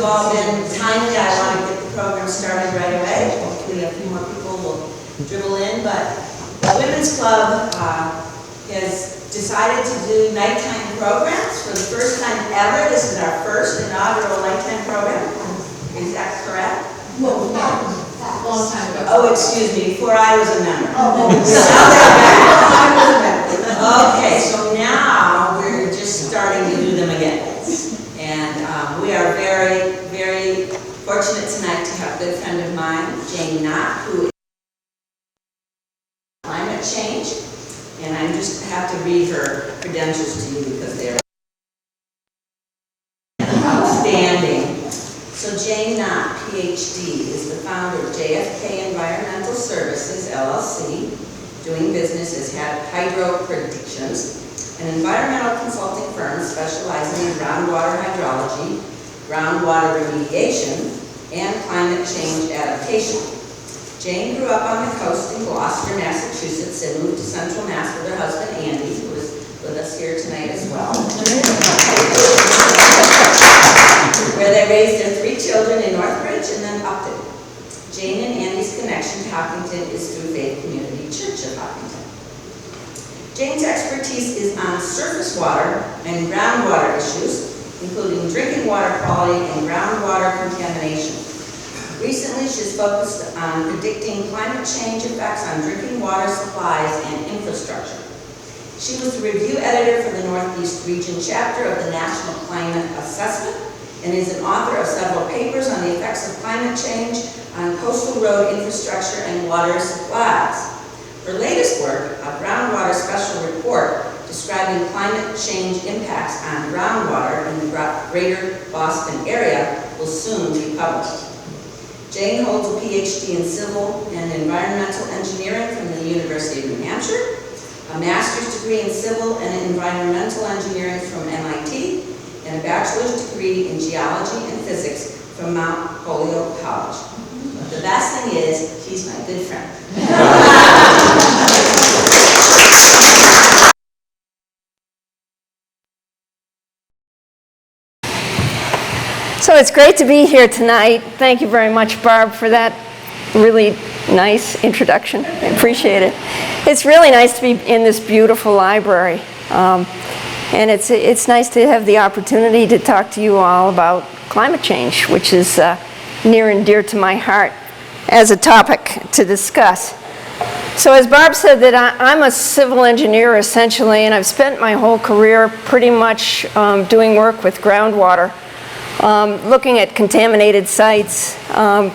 all been timely. I want to get the program started right away. Hopefully a few more people will dribble in, but the Women's Club has decided to do nighttime programs for the first time ever. This is our first inaugural nighttime program. Is that correct? Well, yeah, a long time ago. Oh, excuse me, before I was a member. Oh, Okay, so now we're just starting to do them again. And we are very, very fortunate tonight to have a good friend of mine, Jane Knott, who is climate change. And I just have to read her credentials to you because they're outstanding. So Jane Knott, PhD, is the founder of JFK Environmental Services, LLC, doing business as Hydro Predictions, an environmental consulting firm specializing in groundwater hydrology, groundwater remediation, and climate change adaptation. Jane grew up on the coast in Gloucester, Massachusetts, and moved to Central Mass with her husband, Andy, who is with us here tonight as well, where they raised their 3 children in Northbridge and then Upton. Jane and Andy's connection to Hopkinton is through Faith Community Church of Hopkinton. Jane's expertise is on surface water and groundwater issues, including drinking water quality and groundwater contamination. Recently, she's focused on predicting climate change effects on drinking water supplies and infrastructure. She was the review editor for the Northeast Region chapter of the National Climate Assessment and is an author of several papers on the effects of climate change on coastal road infrastructure and water supplies. Her latest work, a groundwater special report describing climate change impacts on groundwater in the greater Boston area, will soon be published. Jane holds a PhD in civil and environmental engineering from the University of New Hampshire, a master's degree in civil and environmental engineering from MIT, and a bachelor's degree in geology and physics from Mount Holyoke College. But the best thing is, she's my good friend. So it's great to be here tonight. Thank you very much, Barb, for that really nice introduction. I appreciate it. It's really nice to be in this beautiful library. And it's nice to have the opportunity to talk to you all about climate change, which is near and dear to my heart as a topic to discuss. So as Barb said, that I'm a civil engineer essentially, and I've spent my whole career pretty much doing work with groundwater. Looking at contaminated sites,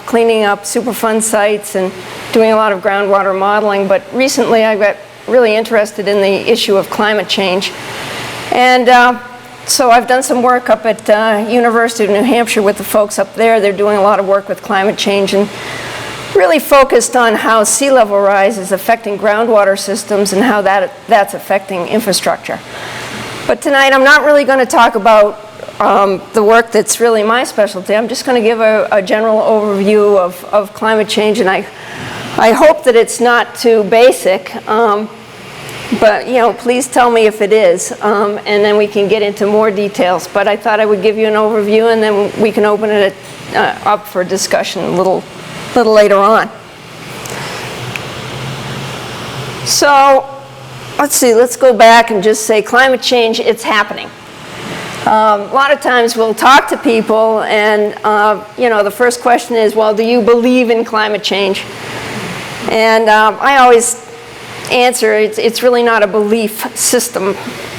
cleaning up Superfund sites, and doing a lot of groundwater modeling. But recently I got really interested in the issue of climate change. And so I've done some work up at University of New Hampshire with the folks up there. They're doing a lot of work with climate change and really focused on how sea level rise is affecting groundwater systems and how that's affecting infrastructure. But tonight I'm not really going to talk about the work that's really my specialty. I'm just going to give a general overview of climate change, and I hope that it's not too basic, but please tell me if it is, and then we can get into more details. But I thought I would give you an overview, and then we can open it up for discussion a little later on. So let's see, let's go back and just say climate change, it's happening. A lot of times we'll talk to people and, the first question is, well, do you believe in climate change? And I always answer, it's really not a belief system.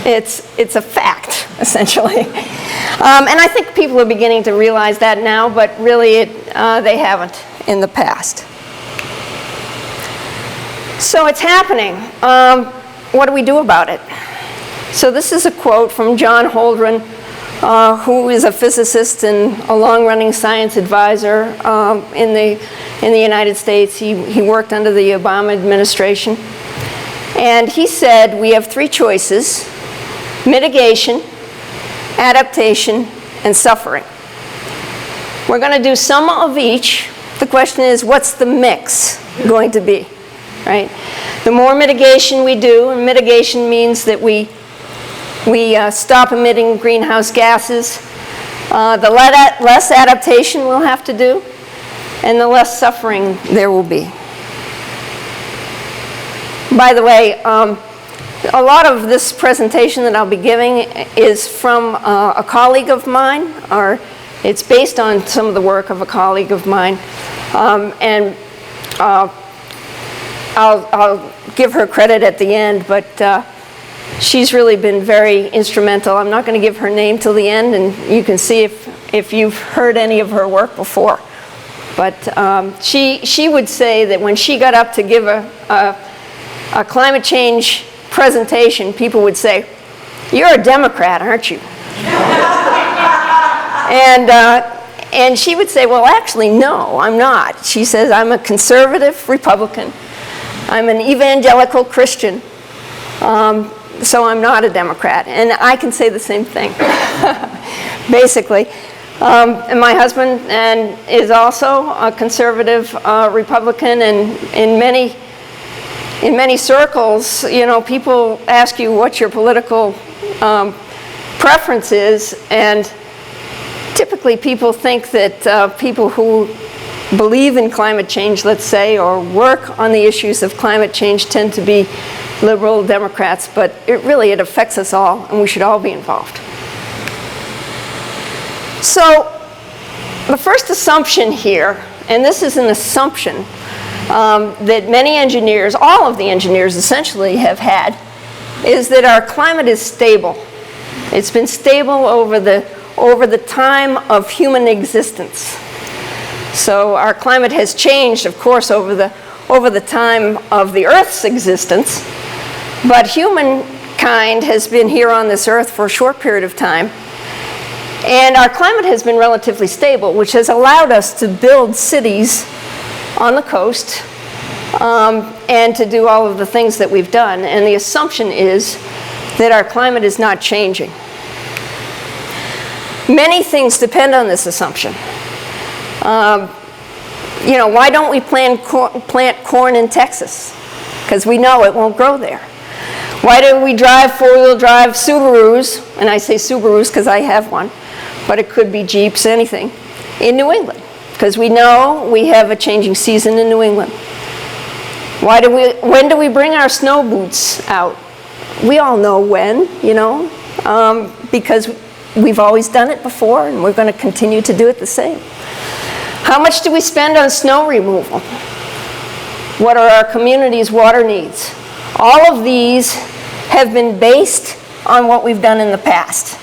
It's a fact, essentially. And I think people are beginning to realize that now, but really they haven't in the past. So it's happening. What do we do about it? So this is a quote from John Holdren, who is a physicist and a long-running science advisor in the United States. He worked under the Obama administration. And he said, we have 3 choices: mitigation, adaptation, and suffering. We're going to do some of each. The question is, what's the mix going to be, right? The more mitigation we do, and mitigation means that we stop emitting greenhouse gases, the less adaptation we'll have to do, and the less suffering there will be. By the way, a lot of this presentation that I'll be giving is from a colleague of mine, or it's based on some of the work of a colleague of mine, and I'll give her credit at the end, but she's really been very instrumental. I'm not going to give her name till the end, and you can see if you've heard any of her work before. But she would say that when she got up to give a climate change presentation, people would say, "You're a Democrat, aren't you?" And she would say, "Well, actually, no, I'm not." She says, "I'm a conservative Republican. I'm an evangelical Christian. So I'm not a Democrat." And I can say the same thing, basically. And my husband is also a conservative Republican, and in many circles, you know, people ask you what your political preference is, and typically people think that people who believe in climate change, let's say, or work on the issues of climate change tend to be liberal Democrats, but it affects us all, and we should all be involved. So the first assumption here, and this is an assumption that many engineers, all of the engineers essentially have had, is that our climate is stable. It's been stable over the time of human existence. So our climate has changed, of course, over the time of the Earth's existence, but humankind has been here on this Earth for a short period of time, and our climate has been relatively stable, which has allowed us to build cities on the coast and to do all of the things that we've done. And the assumption is that our climate is not changing. Many things depend on this assumption. You know, why don't we plant corn in Texas? Because we know it won't grow there. Why do we drive four-wheel drive Subarus, and I say Subarus because I have one, but it could be Jeeps, anything, in New England? Because we know we have a changing season in New England. When do we bring our snow boots out? We all know when, you know, because we've always done it before, and we're going to continue to do it the same. How much do we spend on snow removal? What are our community's water needs? All of these have been based on what we've done in the past.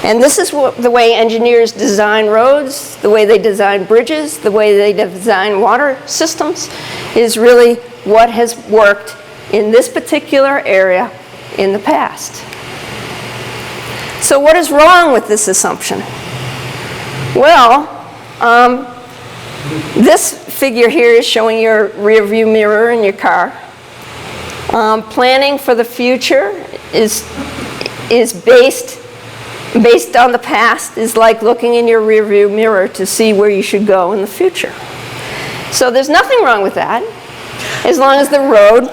And this is the way engineers design roads, the way they design bridges, the way they design water systems, is really what has worked in this particular area in the past. So what is wrong with this assumption? Well, this figure here is showing your rear view mirror in your car. Planning for the future is based on the past, is like looking in your rear view mirror to see where you should go in the future. So there's nothing wrong with that, as long as the road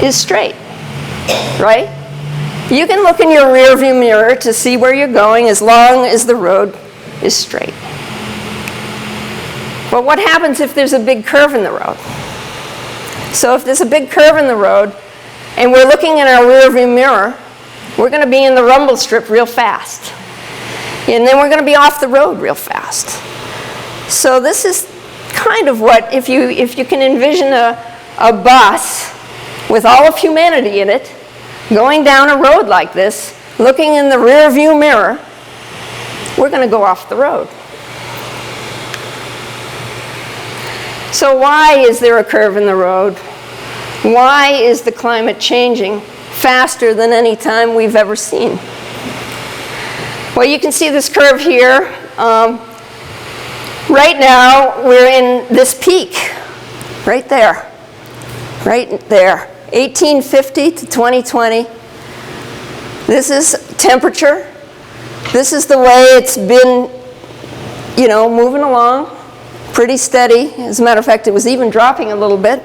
is straight, right? You can look in your rear view mirror to see where you're going as long as the road is straight. But what happens if there's a big curve in the road? So if there's a big curve in the road and we're looking in our rear view mirror, we're going to be in the rumble strip real fast. And then we're going to be off the road real fast. So this is kind of what, if you can envision a bus with all of humanity in it, going down a road like this, looking in the rear view mirror, we're going to go off the road. So why is there a curve in the road? Why is the climate changing faster than any time we've ever seen? Well, you can see this curve here. Right now, we're in this peak, right there, 1850 to 2020. This is temperature. This is the way it's been, you know, moving along, pretty steady. As a matter of fact, it was even dropping a little bit.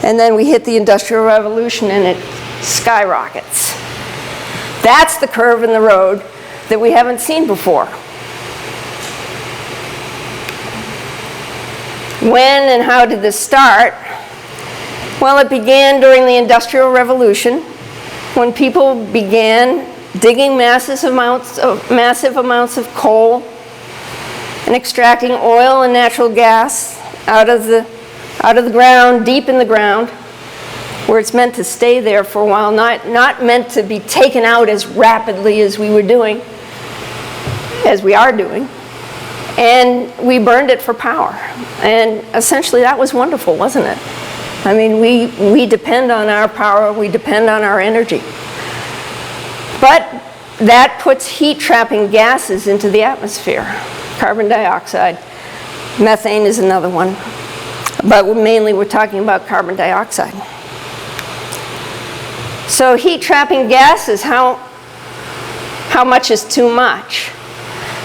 And then we hit the Industrial Revolution and it skyrockets. That's the curve in the road that we haven't seen before. When and how did this start? Well, it began during the Industrial Revolution, when people began digging massive amounts of coal and extracting oil and natural gas out of the ground, deep in the ground, where it's meant to stay there for a while, not meant to be taken out as rapidly as we are doing. And we burned it for power. And essentially that was wonderful, wasn't it? I mean, we depend on our power, we depend on our energy. But that puts heat-trapping gases into the atmosphere. Carbon dioxide. Methane is another one. But mainly we're talking about carbon dioxide. So heat-trapping gases, how much is too much?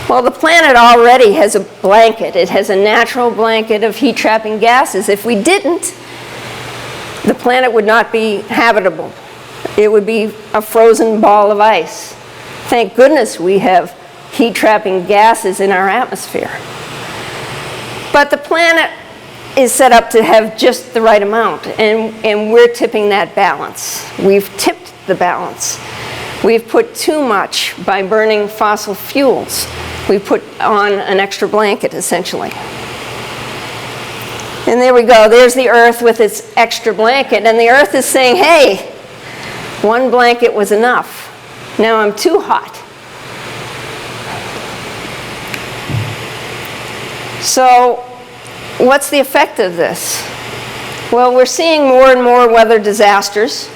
Well, the planet already has a blanket. It has a natural blanket of heat-trapping gases. If we didn't, the planet would not be habitable. It would be a frozen ball of ice. Thank goodness we have heat-trapping gases in our atmosphere. But the planet is set up to have just the right amount, and we're tipping that balance. We've tipped the balance. We've put too much by burning fossil fuels. We put on an extra blanket, essentially. And there we go. There's the Earth with its extra blanket. And the Earth is saying, hey, one blanket was enough. Now I'm too hot. So what's the effect of this? Well, we're seeing more and more weather disasters.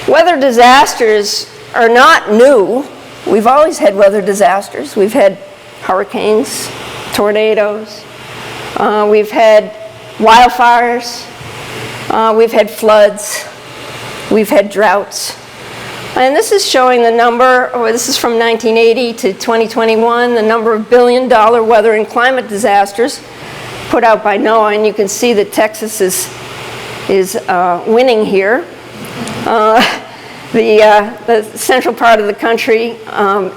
Weather disasters are not new. We've always had weather disasters. We've had hurricanes, tornadoes. We've had wildfires. We've had floods. We've had droughts. And this is showing the number, this is from 1980 to 2021, the number of billion-dollar weather and climate disasters put out by NOAA. And you can see that Texas is winning here. The central part of the country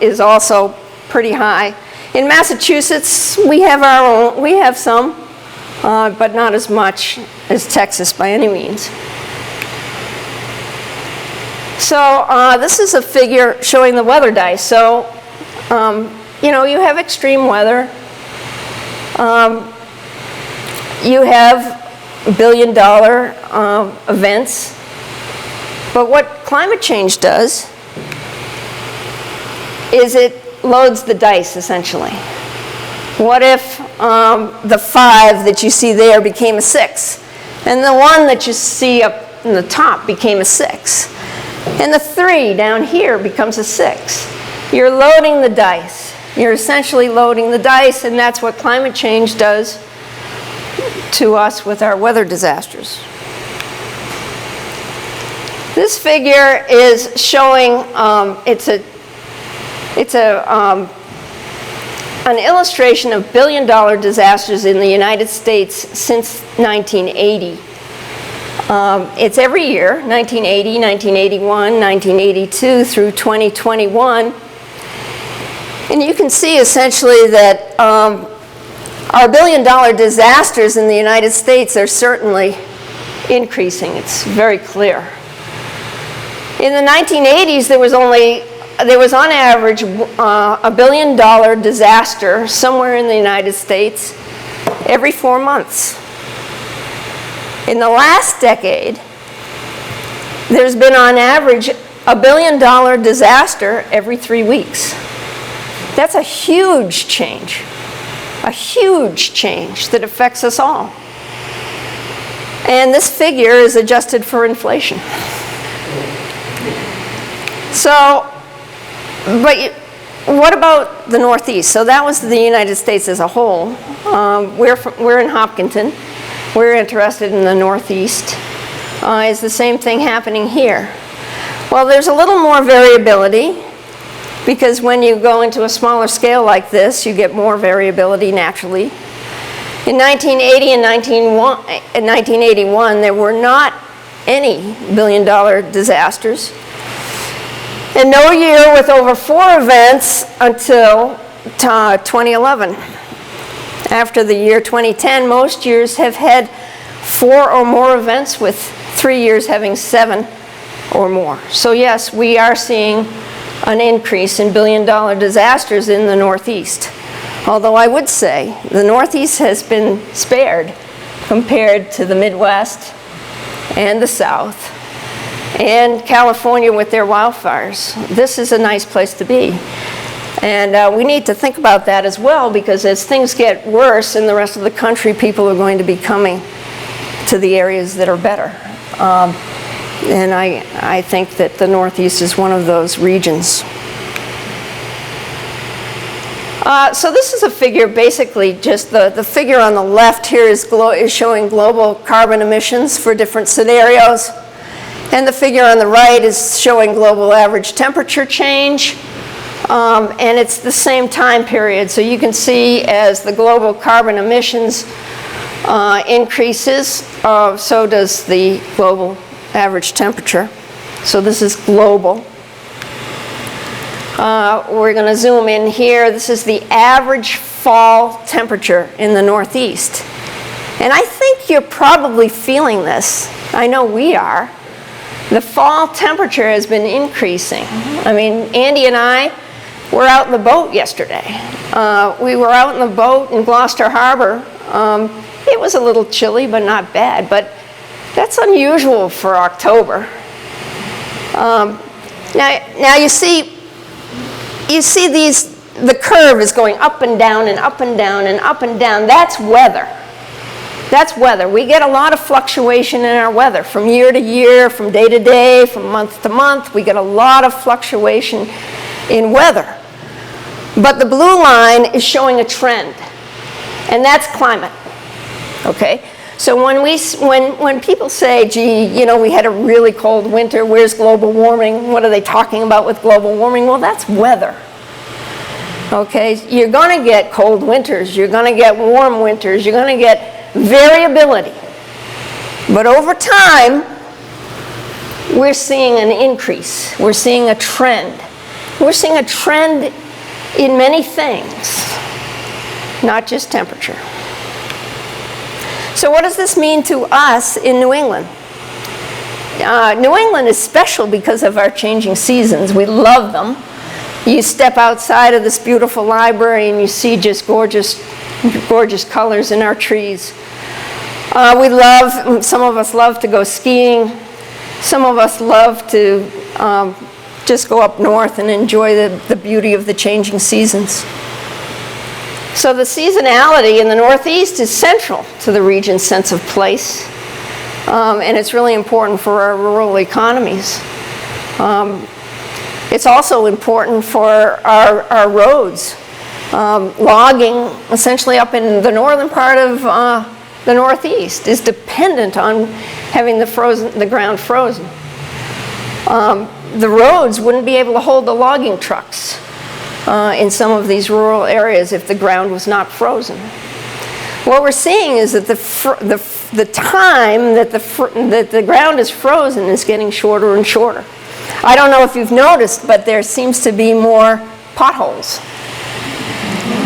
is also pretty high. In Massachusetts, we have some, but not as much as Texas by any means. So this is a figure showing the weather dice. So, you have extreme weather. You have billion-dollar events. But what climate change does is it loads the dice, essentially. What if the 5 that you see there became a 6? And the 1 that you see up in the top became a 6? And the 3 down here becomes a 6? You're loading the dice. You're essentially loading the dice, and that's what climate change does to us with our weather disasters. This figure is showing, it's an illustration of billion-dollar disasters in the United States since 1980. It's every year, 1980, 1981, 1982 through 2021. And you can see essentially that our billion-dollar disasters in the United States are certainly increasing. It's very clear. In the 1980s, there was on average a billion-dollar disaster somewhere in the United States every 4 months. In the last decade, there's been on average a billion-dollar disaster every 3 weeks. That's a huge change that affects us all. And this figure is adjusted for inflation. So, but what about the Northeast? So that was the United States as a whole. We're in Hopkinton. We're interested in the Northeast. Is the same thing happening here? Well, there's a little more variability because when you go into a smaller scale like this, you get more variability naturally. In 1980 and 1981, there were not any billion-dollar disasters. and no year with over 4 events until 2011. After the year 2010, most years have had 4 or more events, with 3 years having 7 or more. So yes, we are seeing an increase in billion-dollar disasters in the Northeast. Although I would say the Northeast has been spared compared to the Midwest and the South and California with their wildfires. This is a nice place to be. And we need to think about that as well, because as things get worse in the rest of the country, people are going to be coming to the areas that are better. And I think that the Northeast is one of those regions. So this is a figure, basically just the figure on the left here is showing global carbon emissions for different scenarios. And the figure on the right is showing global average temperature change. And it's the same time period. So you can see as the global carbon emissions increases, so does the global average temperature. So this is global. We're going to zoom in here. This is the average fall temperature in the Northeast. And I think you're probably feeling this. I know we are. The fall temperature has been increasing. I mean, Andy and I were out in the boat yesterday. We were out in the boat in Gloucester Harbor. It was a little chilly, but not bad. But that's unusual for October. Now you see the curve is going up and down and up and down and up and down. That's weather. That's weather. We get a lot of fluctuation in our weather from year to year, from day to day, from month to month. We get a lot of fluctuation in weather. But the blue line is showing a trend, and that's climate. Okay? So when people say, gee, you know, we had a really cold winter, where's global warming? What are they talking about with global warming? Well, that's weather. Okay? You're going to get cold winters. You're going to get warm winters. You're going to get variability. But over time, we're seeing an increase. We're seeing a trend. We're seeing a trend in many things, not just temperature. So what does this mean to us in New England? New England is special because of our changing seasons. We love them. You step outside of this beautiful library and you see just gorgeous, gorgeous colors in our trees. Some of us love to go skiing. Some of us love to just go up north and enjoy the beauty of the changing seasons. So the seasonality in the Northeast is central to the region's sense of place, and it's really important for our rural economies. It's also important for our roads. Logging, essentially up in the northern part of the Northeast, is dependent on having the ground frozen. The roads wouldn't be able to hold the logging trucks in some of these rural areas if the ground was not frozen. What we're seeing is that the time that the ground is frozen is getting shorter and shorter. I don't know if you've noticed, but there seems to be more potholes.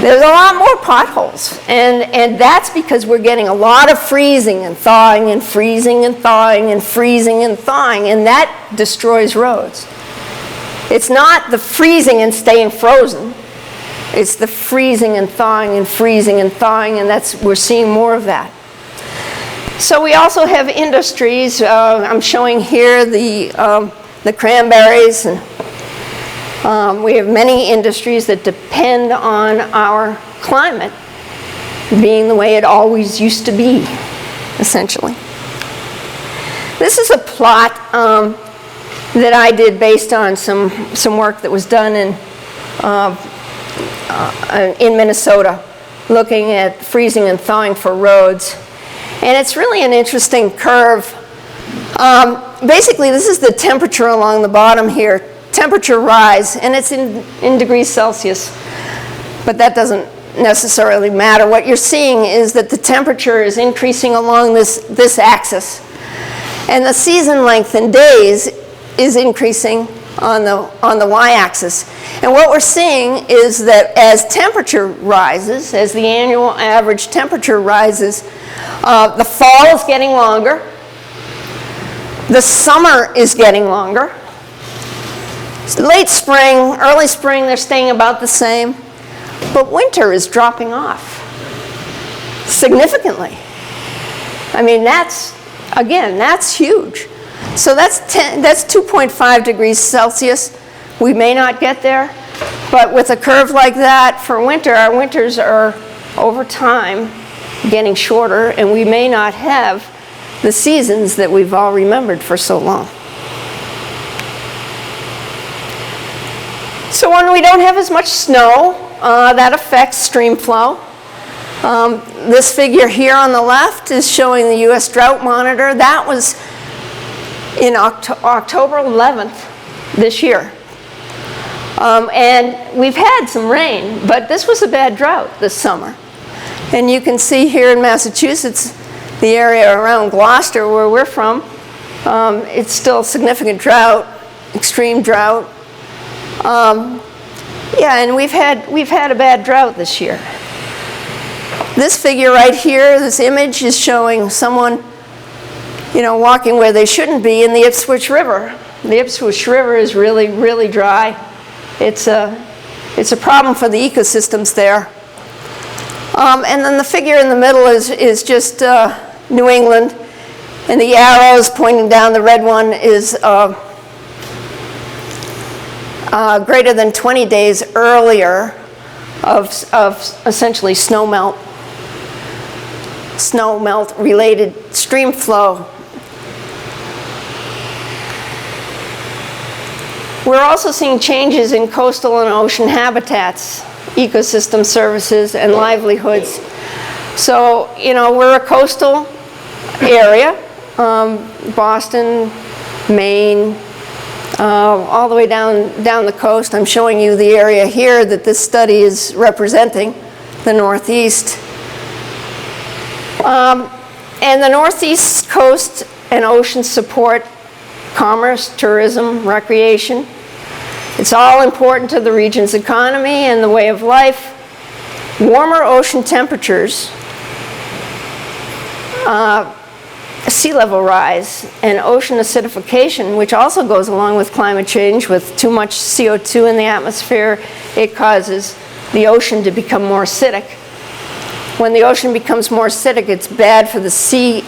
There's a lot more potholes, and that's because we're getting a lot of freezing and thawing and freezing and thawing and freezing and thawing, and that destroys roads. It's not the freezing and staying frozen. It's the freezing and thawing and freezing and thawing, and we're seeing more of that. So we also have industries. I'm showing here the cranberries, and we have many industries that depend on our climate being the way it always used to be, essentially. This is a plot that I did based on some work that was done in Minnesota, looking at freezing and thawing for roads. And it's really an interesting curve. Basically, this is the temperature along the bottom here. Temperature rise, and it's in degrees Celsius, but that doesn't necessarily matter. What you're seeing is that the temperature is increasing along this axis, and the season length in days is increasing on the y-axis. And what we're seeing is that as temperature rises, as the annual average temperature rises, the fall is getting longer, the summer is getting longer, late spring, early spring, they're staying about the same, but winter is dropping off significantly. I mean, that's huge. So that's 2.5 degrees Celsius. We may not get there, but with a curve like that for winter, our winters are over time getting shorter, and we may not have the seasons that we've all remembered for so long. So when we don't have as much snow, that affects stream flow. This figure here on the left is showing the U.S. Drought Monitor. That was in October 11th this year. And we've had some rain, but this was a bad drought this summer. And you can see here in Massachusetts, the area around Gloucester where we're from, it's still significant drought, extreme drought. Yeah, and we've had a bad drought this year. This figure right here, this image is showing someone, walking where they shouldn't be in the Ipswich River. The Ipswich River is really, really dry. It's a problem for the ecosystems there. And then the figure in the middle is just New England, and the arrows pointing down, the red one is greater than 20 days earlier of essentially snowmelt related stream flow. We're also seeing changes in coastal and ocean habitats, ecosystem services, and livelihoods. So, we're a coastal area, Boston, Maine, all the way down the coast. I'm showing you the area here that this study is representing, the Northeast. And the Northeast coast and ocean support commerce, tourism, recreation. It's all important to the region's economy and the way of life. Warmer ocean temperatures, sea level rise, and ocean acidification, which also goes along with climate change. With too much CO2 in the atmosphere, it causes the ocean to become more acidic. When the ocean becomes more acidic, it's bad for the sea,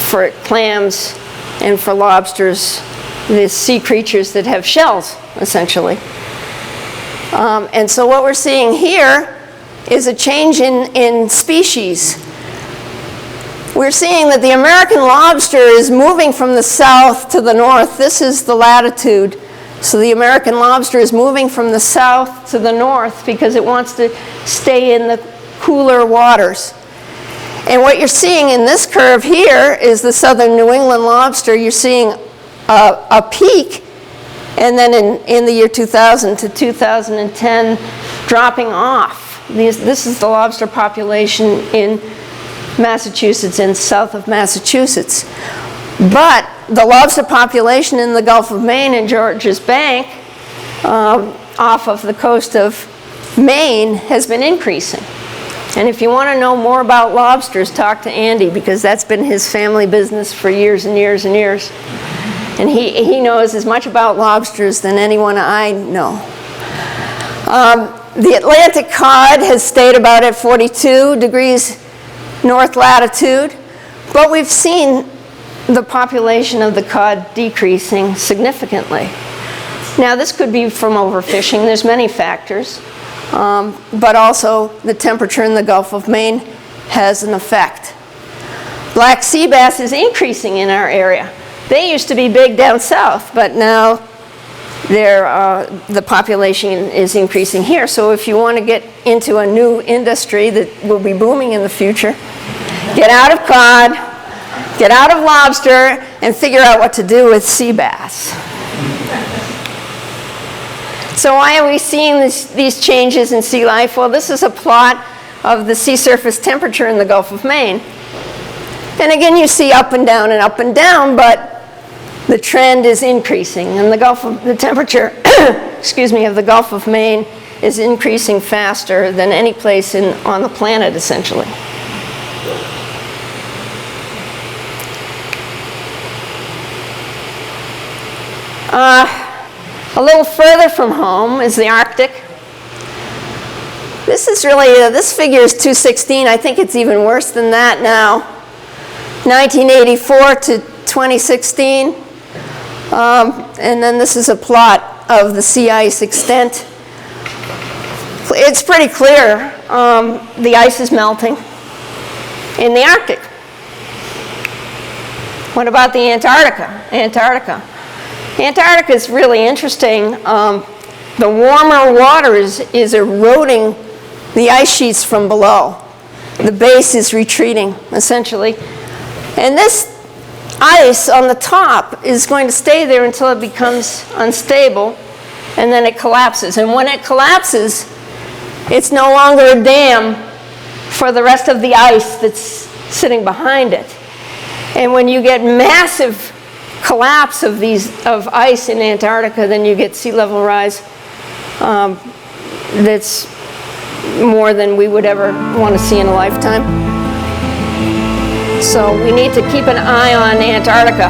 for clams and for lobsters, the sea creatures that have shells, essentially. And so what we're seeing here is a change in species. We're seeing that the American lobster is moving from the south to the north. This is the latitude. So the American lobster is moving from the south to the north because it wants to stay in the cooler waters. And what you're seeing in this curve here is the southern New England lobster. You're seeing a peak, and then in the year 2000 to 2010, dropping off. This is the lobster population in Massachusetts and south of Massachusetts. But the lobster population in the Gulf of Maine and Georges Bank, off of the coast of Maine, has been increasing. And if you want to know more about lobsters, talk to Andy, because that's been his family business for years and years and years. And he knows as much about lobsters than anyone I know. The Atlantic cod has stayed about at 42 degrees north latitude, but we've seen the population of the cod decreasing significantly. Now, this could be from overfishing. There's many factors, but also the temperature in the Gulf of Maine has an effect. Black sea bass is increasing in our area. They used to be big down south, but now the population is increasing here. So if you want to get into a new industry that will be booming in the future, get out of cod, get out of lobster, and figure out what to do with sea bass. So why are we seeing these changes in sea life? Well, this is a plot of the sea surface temperature in the Gulf of Maine. And again, you see up and down, but the trend is increasing, and the temperature, excuse me, of the Gulf of Maine is increasing faster than any place on the planet, essentially. A little further from home is the Arctic. This is really, this figure is 216. I think it's even worse than that now. 1984 to 2016. And then this is a plot of the sea ice extent. It's pretty clear the ice is melting in the Arctic. What about the Antarctica? Antarctica is really interesting. The warmer water is eroding the ice sheets from below. The base is retreating, essentially. And this ice on the top is going to stay there until it becomes unstable, and then it collapses. And when it collapses, it's no longer a dam for the rest of the ice that's sitting behind it. And when you get massive collapse of ice in Antarctica, then you get sea level rise that's more than we would ever want to see in a lifetime. So we need to keep an eye on Antarctica.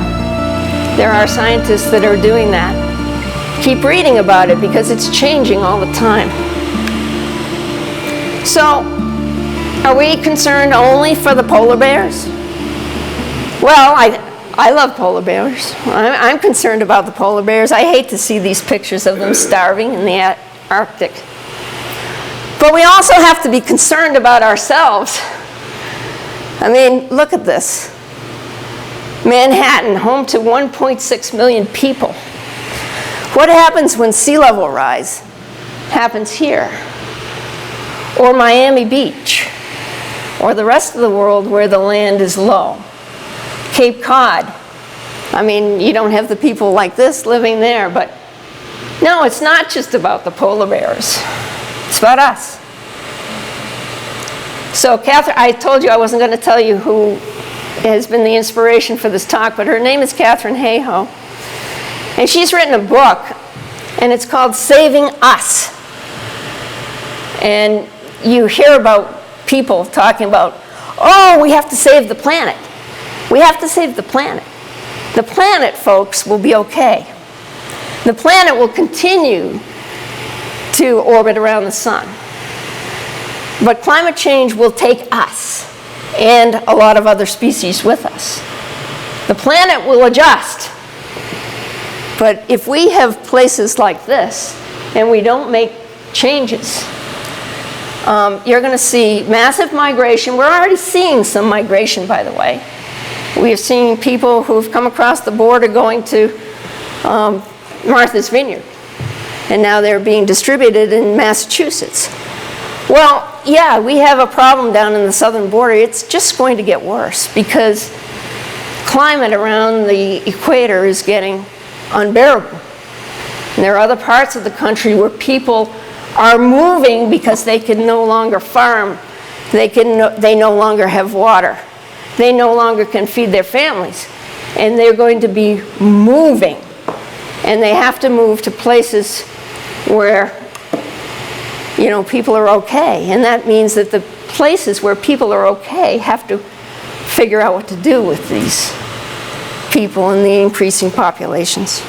There are scientists that are doing that. Keep reading about it because it's changing all the time. So, are we concerned only for the polar bears? Well, I love polar bears. I'm concerned about the polar bears. I hate to see these pictures of them starving in the Arctic. But we also have to be concerned about ourselves. I mean, look at this. Manhattan, home to 1.6 million people. What happens when sea level rise happens here? Or Miami Beach? Or the rest of the world where the land is low? Cape Cod. I mean, you don't have the people like this living there, but no, it's not just about the polar bears. It's about us. So Catherine, I told you I wasn't going to tell you who has been the inspiration for this talk, but her name is Catherine Hayhoe. And she's written a book, and it's called Saving Us. And you hear about people talking about, oh, we have to save the planet. We have to save the planet. The planet, folks, will be okay. The planet will continue to orbit around the sun. But climate change will take us and a lot of other species with us. The planet will adjust. But if we have places like this and we don't make changes, you're going to see massive migration. We're already seeing some migration, by the way. We are seeing people who've come across the border going to Martha's Vineyard. And now they're being distributed in Massachusetts. Well, yeah, we have a problem down in the southern border. It's just going to get worse because climate around the equator is getting unbearable. And there are other parts of the country where people are moving because they can no longer farm. They no longer have water. They no longer can feed their families. And they're going to be moving. And they have to move to places where, you know, people are okay. And that means that the places where people are okay have to figure out what to do with these people and the increasing populations.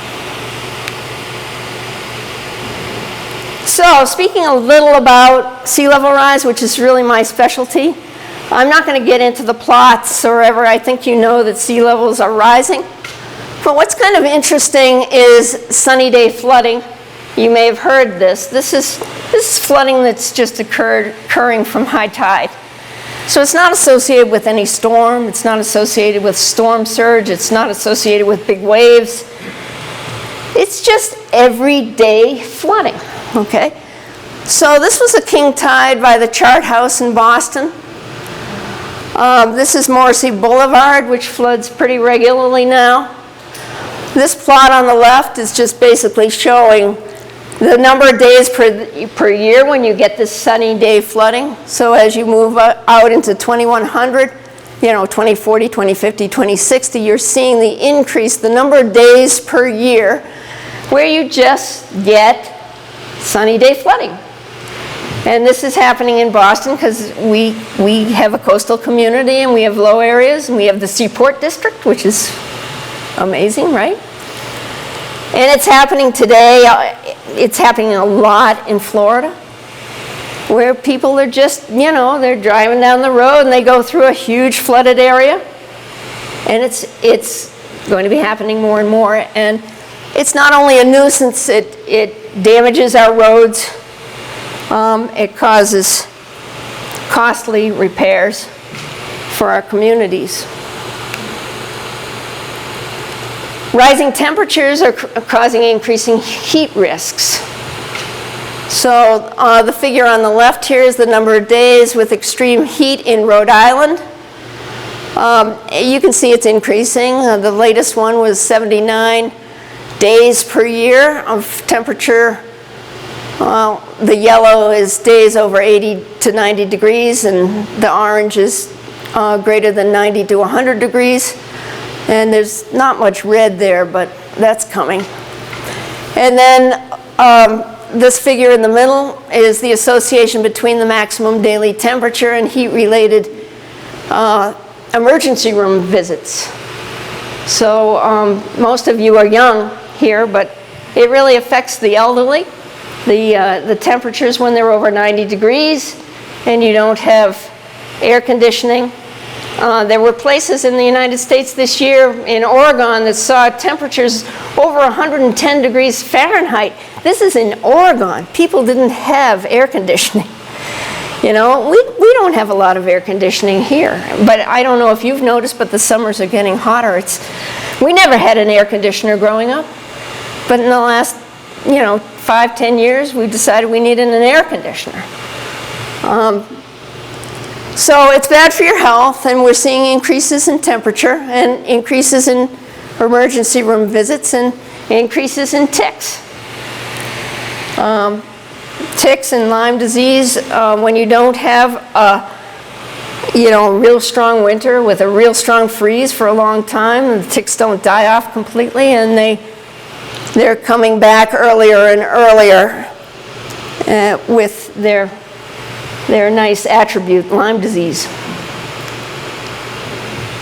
So, speaking a little about sea level rise, which is really my specialty, I'm not going to get into the plots or ever. I think you know that sea levels are rising. But what's kind of interesting is sunny day flooding. You may have heard this. This is flooding that's just occurring from high tide. So it's not associated with any storm. It's not associated with storm surge. It's not associated with big waves. It's just everyday flooding, okay? So this was a king tide by the Chart House in Boston. This is Morrissey Boulevard, which floods pretty regularly now. This plot on the left is just basically showing the number of days per year when you get this sunny day flooding. So as you move out into 2100, 2040, 2050, 2060, you're seeing the increase, the number of days per year where you just get sunny day flooding. And this is happening in Boston because we have a coastal community and we have low areas and we have the Seaport District, which is amazing, right? And it's happening today. It's happening a lot in Florida, where people are just, they're driving down the road and they go through a huge flooded area. And it's going to be happening more and more. And it's not only a nuisance, it damages our roads. It causes costly repairs for our communities. Rising temperatures are causing increasing heat risks. So the figure on the left here is the number of days with extreme heat in Rhode Island. You can see it's increasing. The latest one was 79 days per year of temperature. The yellow is days over 80 to 90 degrees, and the orange is greater than 90 to 100 degrees. And there's not much red there, but that's coming. And then this figure in the middle is the association between the maximum daily temperature and heat-related emergency room visits. So most of you are young here, but it really affects the elderly. The temperatures when they're over 90 degrees and you don't have air conditioning. There were places in the United States this year in Oregon that saw temperatures over 110 degrees Fahrenheit. This is in Oregon. People didn't have air conditioning. We don't have a lot of air conditioning here. But I don't know if you've noticed, but the summers are getting hotter. We never had an air conditioner growing up. But in the last, 5-10 years, we decided we needed an air conditioner. So it's bad for your health, and we're seeing increases in temperature and increases in emergency room visits and increases in ticks. Ticks and Lyme disease, when you don't have a real strong winter with a real strong freeze for a long time, the ticks don't die off completely, and they're coming back earlier and earlier with their nice attribute, Lyme disease.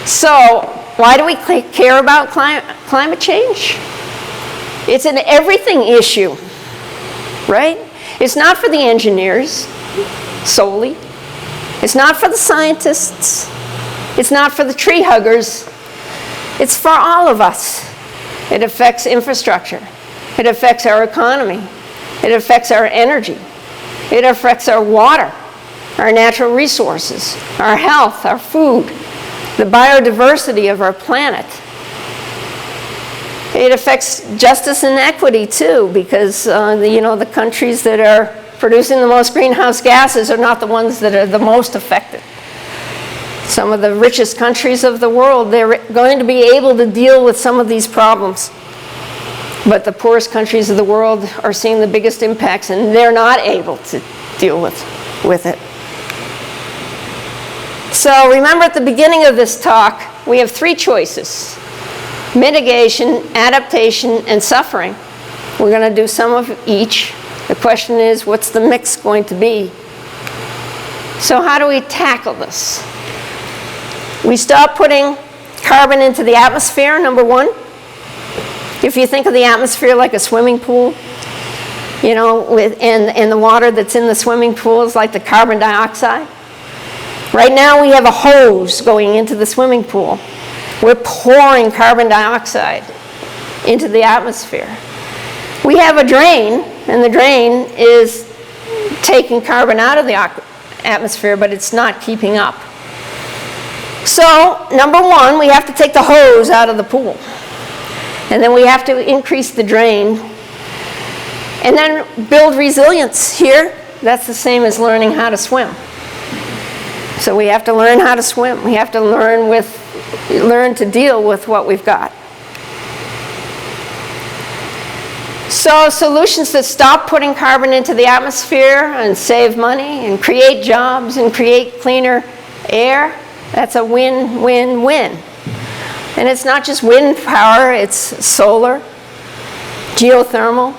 So why do we care about climate change? It's an everything issue, right? It's not for the engineers solely. It's not for the scientists. It's not for the tree huggers. It's for all of us. It affects infrastructure. It affects our economy. It affects our energy. It affects our water, our natural resources, our health, our food, the biodiversity of our planet. It affects justice and equity too, because the countries that are producing the most greenhouse gases are not the ones that are the most affected. Some of the richest countries of the world, they're going to be able to deal with some of these problems. But the poorest countries of the world are seeing the biggest impacts, and they're not able to deal with it. So remember, at the beginning of this talk, we have 3 choices: mitigation, adaptation, and suffering. We're going to do some of each. The question is, what's the mix going to be? So how do we tackle this? We stop putting carbon into the atmosphere, number 1. If you think of the atmosphere like a swimming pool, and the water that's in the swimming pool is like the carbon dioxide. Right now we have a hose going into the swimming pool. We're pouring carbon dioxide into the atmosphere. We have a drain, and the drain is taking carbon out of the atmosphere, but it's not keeping up. So, number 1, we have to take the hose out of the pool. And then we have to increase the drain. And then build resilience here. That's the same as learning how to swim. So we have to learn how to swim. We have to learn to deal with what we've got. So solutions that stop putting carbon into the atmosphere and save money and create jobs and create cleaner air That's a win-win-win. And it's not just wind power, it's solar, geothermal,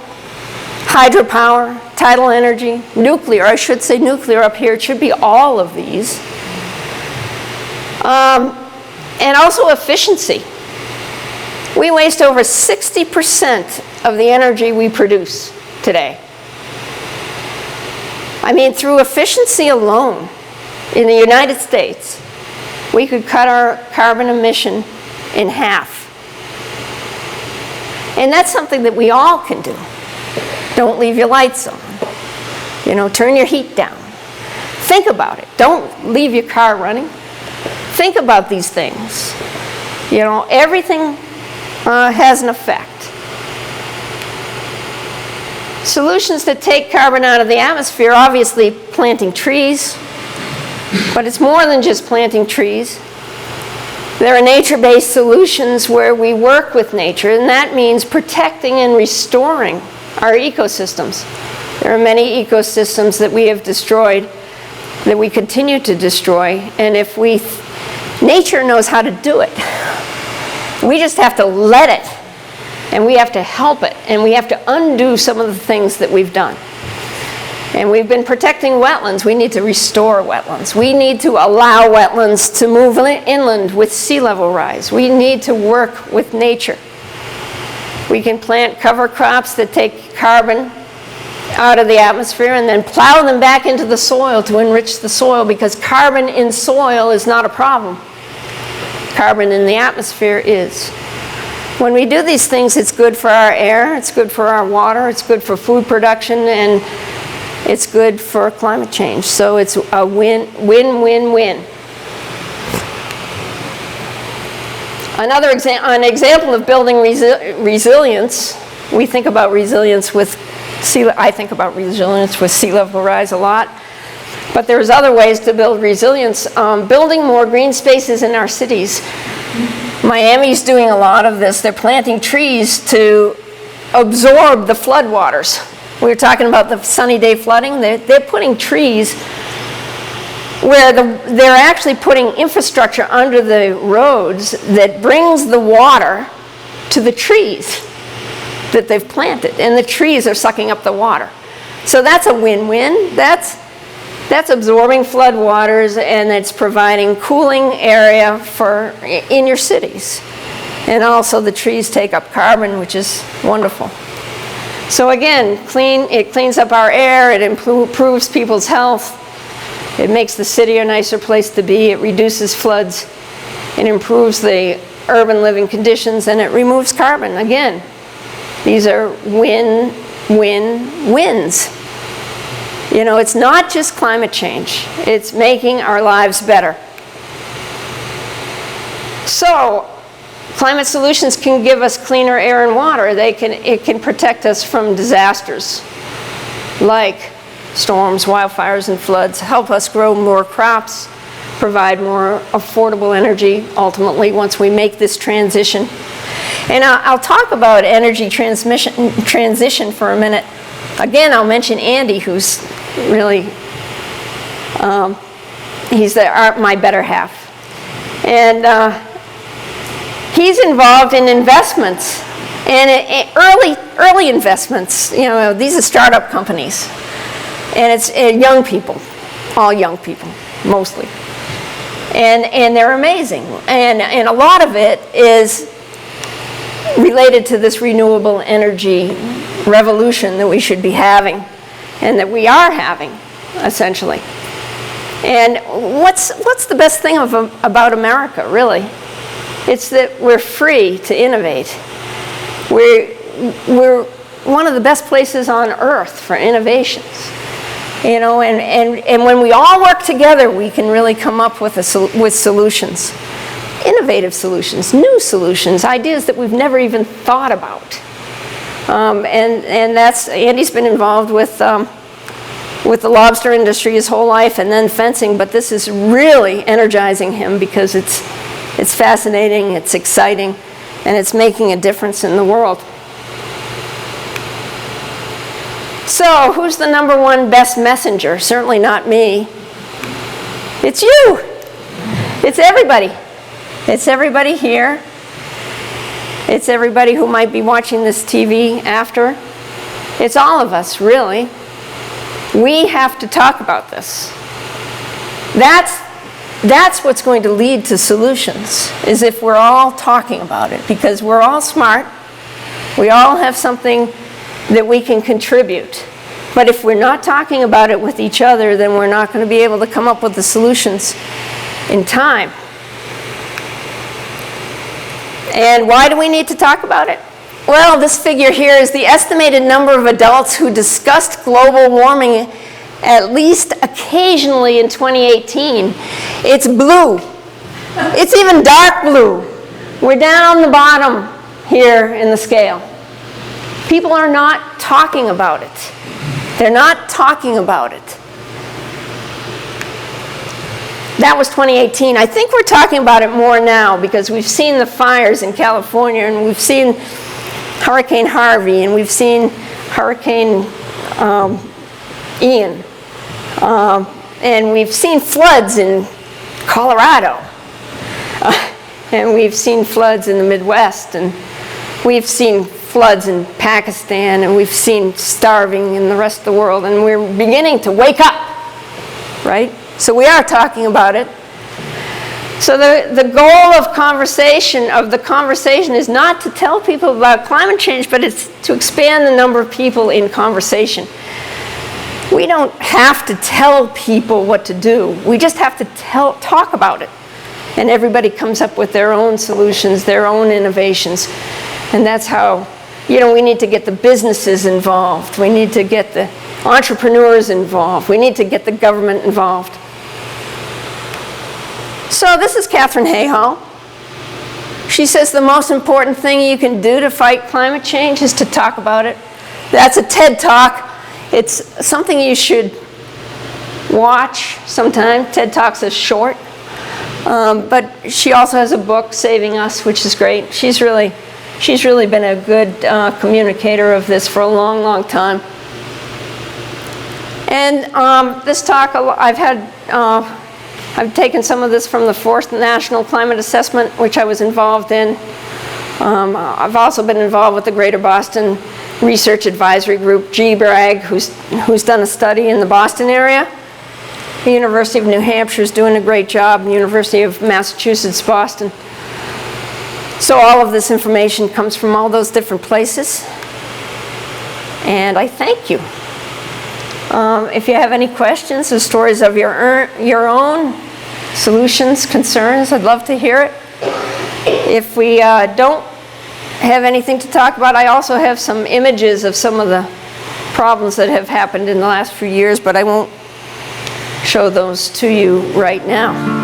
hydropower, tidal energy, nuclear. I should say nuclear up here. It should be all of these. And also efficiency. We waste over 60% of the energy we produce today. I mean, through efficiency alone, in the United States, we could cut our carbon emission in half. And that's something that we all can do. Don't leave your lights on. You know, turn your heat down. Think about it. Don't leave your car running. Think about these things. You know, everything has an effect. Solutions that take carbon out of the atmosphere, obviously planting trees, but it's more than just planting trees. There are nature-based solutions where we work with nature, and that means protecting and restoring our ecosystems. There are many ecosystems that we have destroyed, that we continue to destroy, and if nature knows how to do it. We just have to let it, and we have to help it, and we have to undo some of the things that we've done. And we've been protecting wetlands. We need to restore wetlands. We need to allow wetlands to move inland with sea level rise. We need to work with nature. We can plant cover crops that take carbon out of the atmosphere and then plow them back into the soil to enrich the soil, because carbon in soil is not a problem. Carbon in the atmosphere is. When we do these things, it's good for our air, it's good for our water, it's good for food production, and it's good for climate change. So it's a win-win-win. An example of building resilience, we think about resilience with I think about resilience with sea level rise a lot. But there's other ways to build resilience. Building more green spaces in our cities. Miami's doing a lot of this. They're planting trees to absorb the floodwaters. We were talking about the sunny day flooding. They're putting trees where they're actually putting infrastructure under the roads that brings the water to the trees that they've planted. And the trees are sucking up the water. So that's a win-win. That's absorbing floodwaters, and it's providing cooling area in your cities. And also the trees take up carbon, which is wonderful. So again, it cleans up our air, it improves people's health, it makes the city a nicer place to be, it reduces floods, it improves the urban living conditions, and it removes carbon. Again, these are win-win-wins. You know, it's not just climate change, it's making our lives better. So, climate solutions can give us cleaner air and water. It can protect us from disasters like storms, wildfires, and floods, help us grow more crops, provide more affordable energy, ultimately, once we make this transition. And I'll talk about energy transition for a minute. Again, I'll mention Andy, who's really, he's my better half. And he's involved in investments, and early investments. You know, these are startup companies, and it's young people, all young people, mostly. And they're amazing, and a lot of it is related to this renewable energy revolution that we should be having, and that we are having, essentially. And what's the best thing about America, really? It's that we're free to innovate. We're one of the best places on earth for innovations. You know, and when we all work together, we can really come up with solutions. Innovative solutions, new solutions, ideas that we've never even thought about. And that's, Andy's been involved with the lobster industry his whole life, and then fencing, but this is really energizing him because it's fascinating, it's exciting, and it's making a difference in the world. So, who's the #1 best messenger? Certainly not me. It's you. It's everybody. It's everybody here. It's everybody who might be watching this TV after. It's all of us, really. We have to talk about this. That's what's going to lead to solutions, is if we're all talking about it, because we're all smart. We all have something that we can contribute. But if we're not talking about it with each other, then we're not going to be able to come up with the solutions in time. And why do we need to talk about it? Well, this figure here is the estimated number of adults who discussed global warming at least occasionally in 2018. It's blue. It's even dark blue. We're down on the bottom here in the scale. People are not talking about it. They're not talking about it. That was 2018. I think we're talking about it more now because we've seen the fires in California, and we've seen Hurricane Harvey, and we've seen Hurricane Ian, and we've seen floods in Colorado, and we've seen floods in the Midwest, and we've seen floods in Pakistan, and we've seen starving in the rest of the world, and we're beginning to wake up, right? So we are talking about it. So the goal of the conversation is not to tell people about climate change, but it's to expand the number of people in conversation. We don't have to tell people what to do. We just have to talk about it. And everybody comes up with their own solutions, their own innovations. And that's how, we need to get the businesses involved. We need to get the entrepreneurs involved. We need to get the government involved. So this is Katharine Hayhoe. She says the most important thing you can do to fight climate change is to talk about it. That's a TED Talk. It's something you should watch sometime. TED Talks is short. But she also has a book, Saving Us, which is great. She's really been a good communicator of this for a long, long time. And this talk, I've taken some of this from the 4th National Climate Assessment, which I was involved in. I've also been involved with the Greater Boston Research Advisory Group, GBRAG, who's done a study in the Boston area. The University of New Hampshire is doing a great job, and the University of Massachusetts, Boston. So all of this information comes from all those different places. And I thank you. If you have any questions or stories of your own solutions, concerns, I'd love to hear it. If we don't have anything to talk about, I also have some images of some of the problems that have happened in the last few years, but I won't show those to you right now.